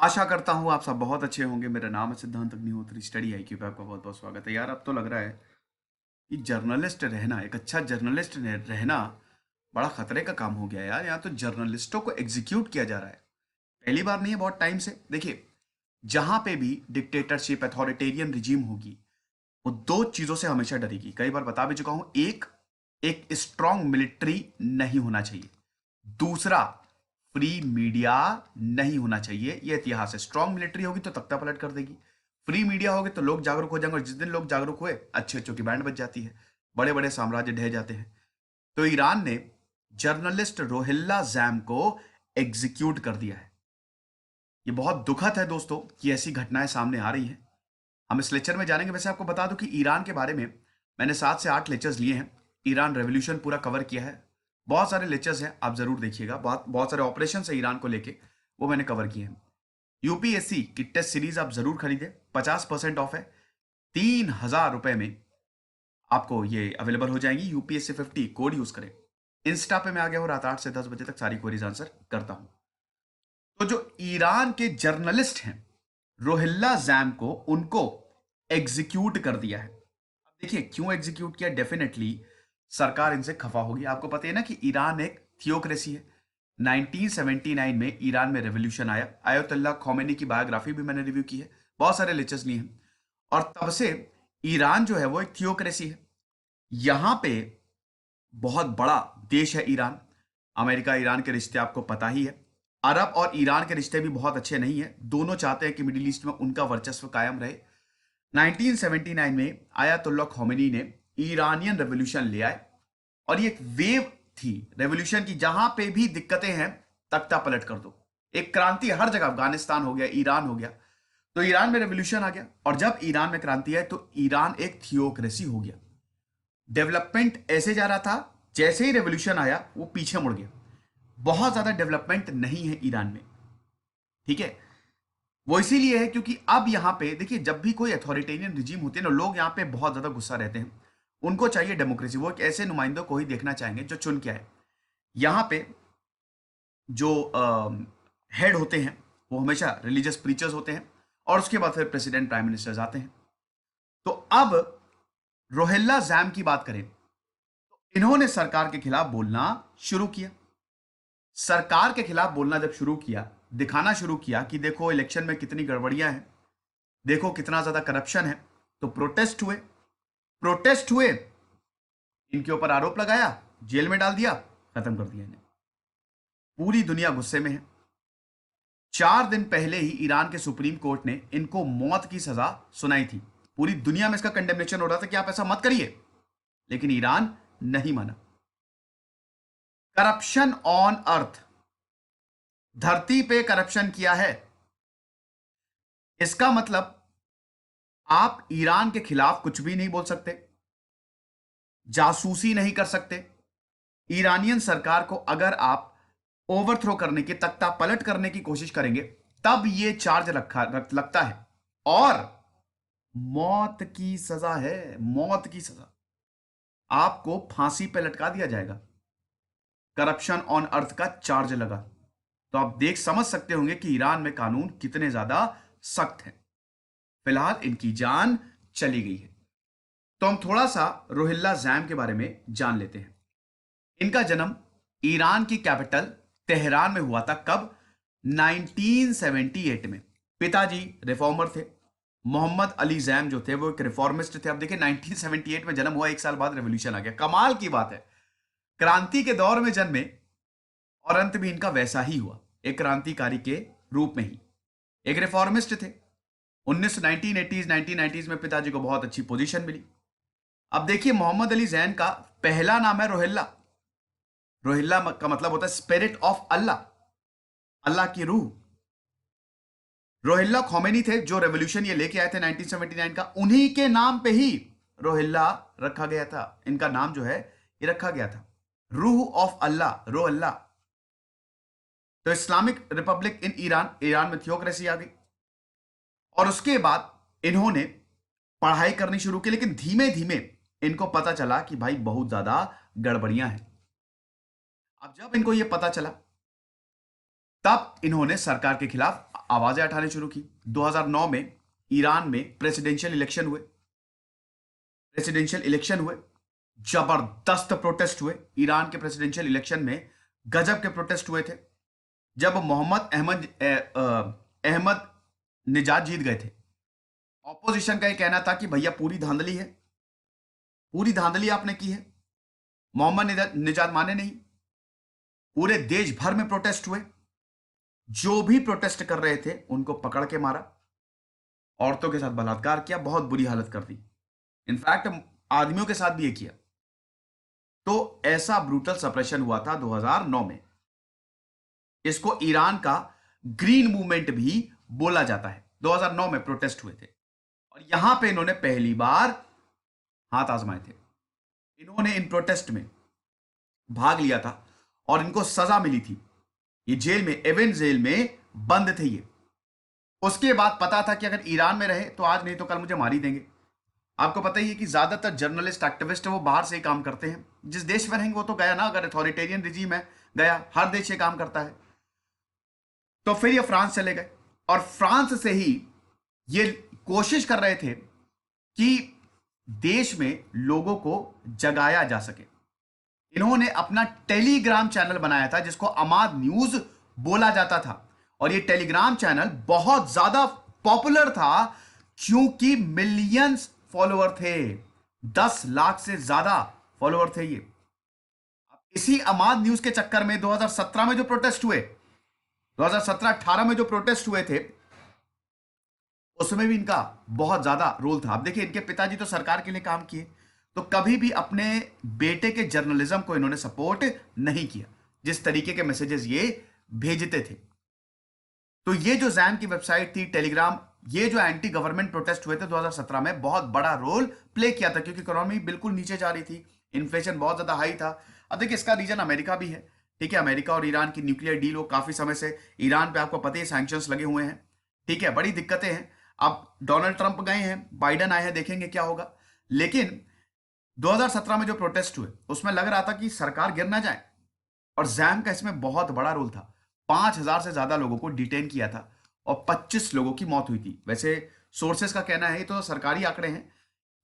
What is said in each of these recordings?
आशा करता हूँ आप सब बहुत अच्छे होंगे। मेरा नाम है सिद्धांत अग्निहोत्री। स्टडी आईक्यू पे आपका बहुत बहुत स्वागत है। यार अब तो लग रहा है कि जर्नलिस्ट रहना, एक अच्छा जर्नलिस्ट रहना बड़ा खतरे का काम हो गया है यार। यहाँ तो जर्नलिस्टों को एग्जीक्यूट किया जा रहा है। पहली बार नहीं है, बहुत टाइम से। देखिए, जहां पे भी डिक्टेटरशिप, अथॉरिटेरियन रिजीम होगी, वो दो चीजों से हमेशा डरेगी। कई बार बता भी चुका हूं। एक एक स्ट्रांग मिलिट्री नहीं होना चाहिए। दूसरा, फ्री मीडिया नहीं होना चाहिए। ये इतिहास है। स्ट्रांग मिलिट्री होगी तो तख्ता पलट कर देगी। फ्री मीडिया होगी तो लोग जागरूक हो जाएंगे, और जिस दिन लोग जागरूक हुए, अच्छे अच्छों की बैंड बज जाती है, बड़े बड़े साम्राज्य ढह जाते हैं। तो ईरान ने जर्नलिस्ट रोहिल्ला जैम को एग्जीक्यूट कर दिया है। ये बहुत दुखद है दोस्तों कि ऐसी घटनाएं सामने आ रही हैं। हम इस लेक्चर में जानेंगे। वैसे आपको बता दूं कि ईरान के बारे में मैंने 7 से 8 लेक्चर्स लिए हैं। ईरान रेवोल्यूशन पूरा कवर किया है। बहुत सारे लेक्चर्स हैं, आप जरूर देखिएगा। बहुत बहुत सारे ऑपरेशन है ईरान को लेके, वो मैंने कवर किए हैं। यूपीएससी की टेस्ट सीरीज आप जरूर खरीदें, 50% ऑफ है। 3,000 रुपए में आपको ये अवेलेबल हो जाएंगी। यूपीएससी 50 कोड यूज करें। इंस्टा पे मैं आ गया हूँ, रात 8 से 10 बजे तक सारी क्वेरीज आंसर करता हूं। तो जो ईरान के जर्नलिस्ट हैं, रोहिल्ला जैम को, उनको एग्जीक्यूट कर दिया है। अब देखिए क्यों एग्जीक्यूट किया। डेफिनेटली सरकार इनसे खफा होगी। आपको पता है ना कि ईरान एक थियोक्रेसी है। 1979 में ईरान में रेवोल्यूशन आया। आयतुल्लाह खौमेनी की बायोग्राफी भी मैंने रिव्यू की है, बहुत सारे लेक्चर्स लिए हैं। और तब से ईरान जो है वो एक थियोक्रेसी है। यहां पे बहुत बड़ा देश है ईरान। अमेरिका ईरान के रिश्ते आपको पता ही है। अरब और ईरान के रिश्ते भी बहुत अच्छे नहीं है। दोनों चाहते हैं कि मिडिल ईस्ट में उनका वर्चस्व कायम रहे। 1979 में आयतुल्लाह खौमेनी ने ईरानियन रेवोल्यूशन ले आए, और ये एक वेव थी रेवोल्यूशन की। जहां पे भी दिक्कतें हैं, तख्ता पलट कर दो। एक क्रांति हर जगह, अफगानिस्तान हो गया, ईरान हो गया। तो ईरान में रेवोल्यूशन आ गया, और जब ईरान में क्रांति आई तो ईरान एक थियोक्रेसी हो गया। डेवलपमेंट ऐसे जा रहा था, जैसे ही रेवोल्यूशन आया वो पीछे मुड़ गया। बहुत ज्यादा डेवलपमेंट नहीं है ईरान में। ठीक है, वो इसीलिए है क्योंकि अब यहां पे देखिए, जब भी कोई अथॉरिटेरियन रिजीम होती है ना, लोग यहां पे बहुत ज्यादा गुस्सा रहते हैं। उनको चाहिए डेमोक्रेसी। वो एक ऐसे नुमाइंदों को ही देखना चाहेंगे जो चुन के आए। यहां पे जो हेड होते हैं वो हमेशा रिलीजियस प्रीचर्स होते हैं, और उसके बाद फिर प्रेसिडेंट, प्राइम मिनिस्टर्स आते हैं। तो अब रोहिल्ला जैम की बात करें, इन्होंने सरकार के खिलाफ बोलना शुरू किया। सरकार के खिलाफ बोलना जब शुरू किया, दिखाना शुरू किया कि देखो इलेक्शन में कितनी गड़बड़ियां हैं, देखो कितना ज्यादा करप्शन है, तो प्रोटेस्ट हुए। प्रोटेस्ट हुए, इनके ऊपर आरोप लगाया, जेल में डाल दिया, खत्म कर दिया इन्हें। पूरी दुनिया गुस्से में है। 4 दिन पहले ही ईरान के सुप्रीम कोर्ट ने इनको मौत की सजा सुनाई थी। पूरी दुनिया में इसका कंडेमनेशन हो रहा था कि आप ऐसा मत करिए, लेकिन ईरान नहीं माना। करप्शन ऑन अर्थ, धरती पे करप्शन किया है। इसका मतलब आप ईरान के खिलाफ कुछ भी नहीं बोल सकते, जासूसी नहीं कर सकते। ईरानियन सरकार को अगर आप ओवरथ्रो करने की, तख्ता पलट करने की कोशिश करेंगे, तब यह चार्ज लगता है, और मौत की सजा है। मौत की सजा, आपको फांसी पे लटका दिया जाएगा। करप्शन ऑन अर्थ का चार्ज लगा, तो आप समझ सकते होंगे कि ईरान में कानून कितने ज्यादा सख्त हैं। फिलहाल इनकी जान चली गई है। तो हम थोड़ा सा रोहिल्ला जैम के बारे में जान लेते हैं। इनका जन्म ईरान की कैपिटल तेहरान में हुआ था। कब? 1978 में। पिताजी रिफॉर्मर थे। मोहम्मद अली जैम जो थे वो एक रिफॉर्मिस्ट थे। अब देखिए, 1978 में जन्म हुआ, 1 साल बाद रेवोल्यूशन आ गया। कमाल की बात है, क्रांति के दौर में जन्मे, और अंत भी इनका वैसा ही हुआ, एक क्रांतिकारी के रूप में ही। एक रिफॉर्मिस्ट थे। 1980s 1990s में पिताजी को बहुत अच्छी पोजीशन मिली। अब देखिए, मोहम्मद अली जैन का पहला नाम है रोहिल्ला। रोहिल्ला का मतलब होता है स्पिरिट ऑफ अल्लाह, अल्लाह की रूह। रोहिल्ला खौमेनी थे जो रेवोल्यूशन ये लेके आए थे 1979 का। उन्हीं के नाम पे ही रोहिल्ला रखा गया था। इनका नाम जो है ये रखा गया था, रूह ऑफ अल्लाह, रो अल्लाह। तो Islamic Republic in Iran, Iran में थियोक्रेसी आ गई, और उसके बाद इन्होंने पढ़ाई करनी शुरू की। लेकिन धीमे धीमे इनको पता चला कि भाई बहुत ज्यादा गड़बड़ियां हैं। अब जब इनको यह पता चला, तब इन्होंने सरकार के खिलाफ आवाजें उठाने शुरू की। 2009 में ईरान में प्रेसिडेंशियल इलेक्शन हुए, जबरदस्त प्रोटेस्ट हुए। ईरान के प्रेसिडेंशियल इलेक्शन में गजब के प्रोटेस्ट हुए थे। जब मोहम्मद अहमद निजाद जीत गए थे, ऑपोजिशन का यह कहना था कि भैया पूरी धांधली है, पूरी धांधली आपने की है। मोहम्मद निजाद माने नहीं। पूरे देश भर में प्रोटेस्ट हुए। जो भी प्रोटेस्ट कर रहे थे उनको पकड़ के मारा, औरतों के साथ बलात्कार किया, बहुत बुरी हालत कर दी। इनफैक्ट आदमियों के साथ भी ये किया। तो ऐसा ब्रूटल सप्रेशन हुआ था 2009 में। इसको ईरान का ग्रीन मूवमेंट भी बोला जाता है। 2009 में प्रोटेस्ट हुए थे और यहां पे इन्होंने पहली बार हाथ आजमाए थे। इन्होंने इन प्रोटेस्ट में भाग लिया था और इनको सजा मिली थी। ये जेल में, एवेन जेल में बंद थे ये। उसके बाद पता था कि अगर ईरान में रहे तो आज नहीं तो कल मुझे मार ही देंगे। आपको पता ही है कि ज्यादातर जर्नलिस्ट एक्टिविस्ट है वो बाहर से ही काम करते हैं। जिस देश में रहेंगे वो तो गया ना, अगर अथॉरिटेरियन रिजीम है गया, हर देश ये काम करता है। तो फिर ये फ्रांस चले गए और फ्रांस से ही ये कोशिश कर रहे थे कि देश में लोगों को जगाया जा सके। इन्होंने अपना टेलीग्राम चैनल बनाया था जिसको अमाद न्यूज बोला जाता था और ये टेलीग्राम चैनल बहुत ज्यादा पॉपुलर था क्योंकि मिलियंस फॉलोअर थे। 10 लाख से ज्यादा फॉलोअर थे ये। इसी अमाद न्यूज के चक्कर में 2017 में जो प्रोटेस्ट हुए, 2017-18 में जो प्रोटेस्ट हुए थे, उसमें भी इनका बहुत ज्यादा रोल था। अब देखिए, इनके पिताजी तो सरकार के लिए काम किए, तो कभी भी अपने बेटे के जर्नलिज्म को इन्होंने सपोर्ट नहीं किया, जिस तरीके के मैसेजेस ये भेजते थे। तो ये जो जैम की वेबसाइट थी, टेलीग्राम, ये जो एंटी गवर्नमेंट प्रोटेस्ट हुए थे 2017 में, बहुत बड़ा रोल प्ले किया था क्योंकि इकोनॉमी बिल्कुल नीचे जा रही थी, इन्फ्लेशन बहुत ज्यादा हाई था। अब देखिए, इसका रीजन अमेरिका भी है। ठीक है, अमेरिका और ईरान की न्यूक्लियर डील हो, काफी समय से ईरान पे आपको पता ही सैंक्शंस लगे हुए हैं। ठीक है, बड़ी दिक्कतें हैं। अब डोनाल्ड ट्रंप गए हैं, बाइडेन आए हैं, देखेंगे क्या होगा। लेकिन 2017 में जो प्रोटेस्ट हुए उसमें लग रहा था कि सरकार गिर ना जाए और जैम का इसमें बहुत बड़ा रोल था। 5,000 से ज्यादा लोगों को डिटेन किया था और 25 लोगों की मौत हुई थी। वैसे सोर्सेस का कहना है, तो सरकारी आंकड़े हैं,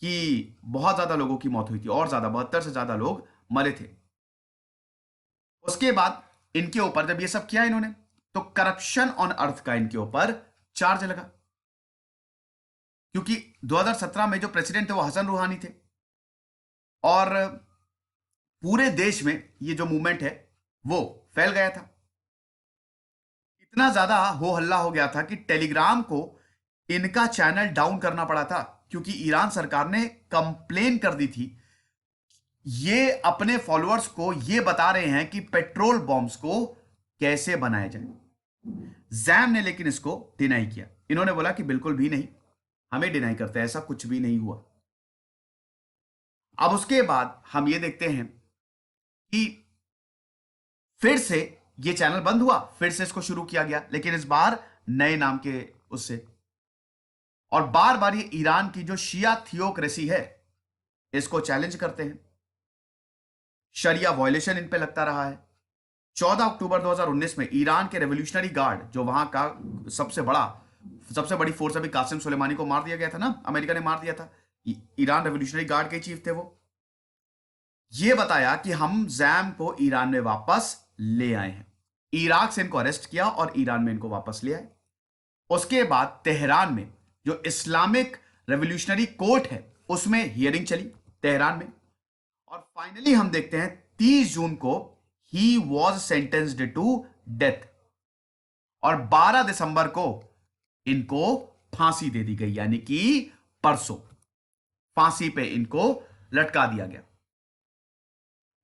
कि बहुत ज्यादा लोगों की मौत हुई थी और ज्यादा 72 से ज्यादा लोग मरे थे। उसके बाद इनके ऊपर जब ये सब किया इन्होंने, तो करप्शन ऑन अर्थ का इनके ऊपर चार्ज लगा क्योंकि 2017 में जो प्रेसिडेंट थे वो हसन रूहानी थे और पूरे देश में ये जो मूवमेंट है वो फैल गया था। इतना ज्यादा हो हल्ला हो गया था कि टेलीग्राम को इनका चैनल डाउन करना पड़ा था क्योंकि ईरान सरकार ने कंप्लेन कर दी थी। ये अपने फॉलोअर्स को ये बता रहे हैं कि पेट्रोल बॉम्ब्स को कैसे बनाया जाए। जैम ने लेकिन इसको डिनाई किया। इन्होंने बोला कि बिल्कुल भी नहीं, हमें डिनाई करते, ऐसा कुछ भी नहीं हुआ। अब उसके बाद हम ये देखते हैं कि फिर से ये चैनल बंद हुआ, फिर से इसको शुरू किया गया, लेकिन इस बार नए नाम के उससे। और बार बार ये ईरान की जो शिया थियोक्रेसी है इसको चैलेंज करते हैं। शरिया वायलेशन इन पे लगता रहा है। 14 अक्टूबर 2019 में ईरान के रेवोल्यूशनरी गार्ड, जो वहां का सबसे बड़ी फोर्स, अभी कासिम सुलेमानी को मार दिया गया था ना, अमेरिका ने मार दिया था। ईरान रेवोल्यूशनरी गार्ड के चीफ थे वो। ये बताया कि हम जैम को ईरान में वापस ले आए हैं। इराक से इनको अरेस्ट किया और ईरान में इनको वापस ले आए। उसके बाद तेहरान में जो इस्लामिक रेवोल्यूशनरी कोर्ट है उसमें हियरिंग चली तेहरान में, और फाइनली हम देखते हैं 30 जून को ही वॉज सेंटेंस्ड टू डेथ और 12 दिसंबर को इनको फांसी दे दी गई, यानी कि परसों फांसी पे इनको लटका दिया गया।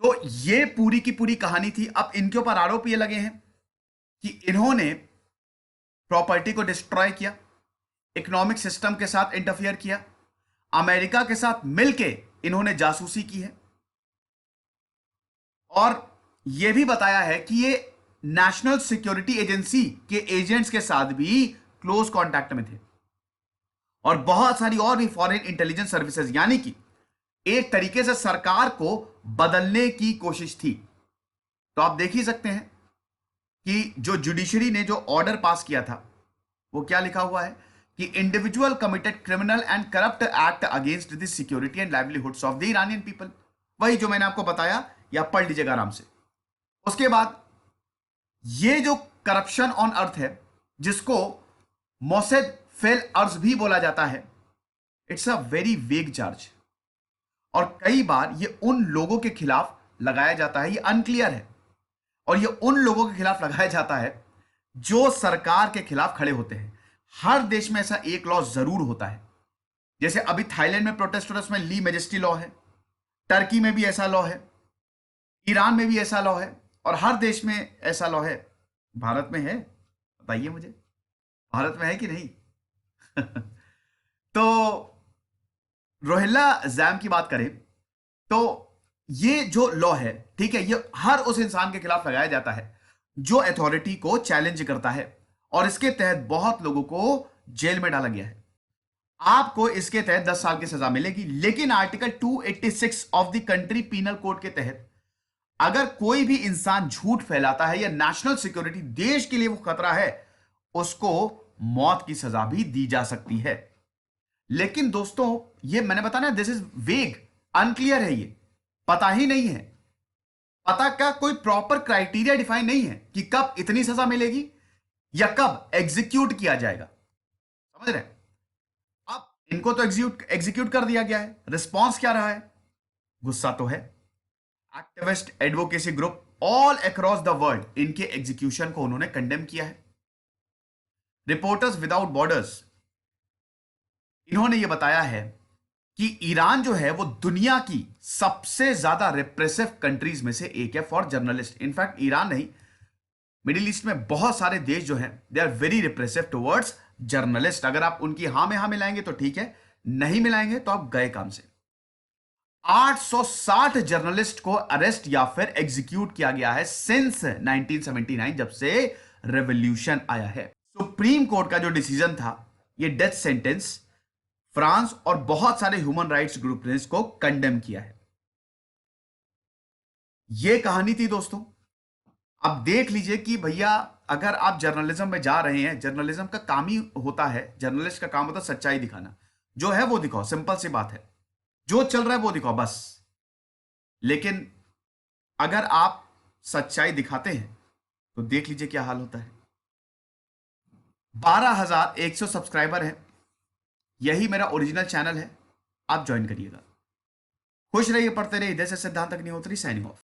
तो ये पूरी की पूरी कहानी थी। अब इनके ऊपर आरोप ये लगे हैं कि इन्होंने प्रॉपर्टी को डिस्ट्रॉय किया, इकोनॉमिक सिस्टम के साथ इंटरफियर किया, अमेरिका के साथ मिलके इन्होंने जासूसी की है, और यह भी बताया है कि ये नेशनल सिक्योरिटी एजेंसी के एजेंट्स के साथ भी क्लोज कांटेक्ट में थे और बहुत सारी और भी फॉरेन इंटेलिजेंस सर्विसेज, यानी कि एक तरीके से सरकार को बदलने की कोशिश थी। तो आप देख ही सकते हैं कि जो जुडिशरी ने जो ऑर्डर पास किया था वो क्या लिखा हुआ है कि individual committed criminal and corrupt act against the security and livelihoods of the Iranian people. वही जो मैंने आपको बताया, या पढ़ लीजिएगा आराम से। उसके बाद ये जो करप्शन ऑन अर्थ है, जिसको मोसेद फेल अर्ज भी बोला जाता है, it's a very vague charge, और कई बार ये उन लोगों के खिलाफ लगाया जाता है, ये अनक्लियर है, और ये उन लोगों के खिलाफ लगाया जाता है जो सरकार के खिलाफ खड़े होते हैं। हर देश में ऐसा एक लॉ जरूर होता है। जैसे अभी थाईलैंड में प्रोटेस्ट हो रहा है, उसमें ली मेजेस्टी लॉ है, टर्की में भी ऐसा लॉ है, ईरान में भी ऐसा लॉ है, और हर देश में ऐसा लॉ है। भारत में है? बताइए मुझे, भारत में है कि नहीं? तो रोहिल्ला जैम की बात करें तो ये जो लॉ है, ठीक है, ये हर उस इंसान के खिलाफ लगाया जाता है जो अथॉरिटी को चैलेंज करता है, और इसके तहत बहुत लोगों को जेल में डाला गया है। आपको इसके तहत 10 साल की सजा मिलेगी। लेकिन article 286 of the country penal code के तहत अगर कोई भी इंसान झूठ फैलाता है या नेशनल सिक्योरिटी, देश के लिए वो खतरा है, उसको मौत की सजा भी दी जा सकती है। लेकिन दोस्तों, ये मैंने बताया ना, दिस इज वेग, अनक्लियर है, ये पता ही नहीं है, पता का कोई प्रॉपर क्राइटेरिया डिफाइन नहीं है कि कब इतनी सजा मिलेगी या कब एग्जीक्यूट किया जाएगा। समझ रहे हैं? अब इनको तो एग्जीक्यूट कर दिया गया है। रिस्पॉन्स क्या रहा है? गुस्सा तो है। Activist advocacy group all across the world इनके एग्जीक्यूशन को उन्होंने कंडेम किया है। रिपोर्टर्स विदाउट बॉर्डर्स, इन्होंने यह बताया है कि ईरान जो है वो दुनिया की सबसे ज्यादा रिप्रेसिव कंट्रीज में से एक है फॉर जर्नलिस्ट। इनफैक्ट ईरान नहीं, मिडिल ईस्ट में बहुत सारे देश जो हैं they are very repressive towards journalist. अगर आप उनकी हां में हां मिलाएंगे तो ठीक है, नहीं मिलाएंगे तो आप गए काम से। 860 जर्नलिस्ट को अरेस्ट या फिर एग्जीक्यूट किया गया है सिंस 1979, जब से रेवोल्यूशन आया है। सुप्रीम कोर्ट का जो डिसीजन था, ये डेथ सेंटेंस, फ्रांस और बहुत सारे ह्यूमन राइट्स ग्रुप ने इसको कंडेम किया है। यह कहानी थी दोस्तों। अब देख लीजिए कि भैया, अगर आप जर्नलिज्म में जा रहे हैं, जर्नलिज्म का काम ही होता है, जर्नलिस्ट का काम होता है सच्चाई दिखाना। जो है वो दिखाओ, सिंपल सी बात है, जो चल रहा है वो दिखाओ बस। लेकिन अगर आप सच्चाई दिखाते हैं तो देख लीजिए क्या हाल होता है। 12,100 सब्सक्राइबर है, यही मेरा ओरिजिनल चैनल है, आप ज्वाइन करिएगा। खुश रहिए, पढ़ते रहिए। जैसे सिद्धांत अग्निहोत्री, साइनिंग ऑफ।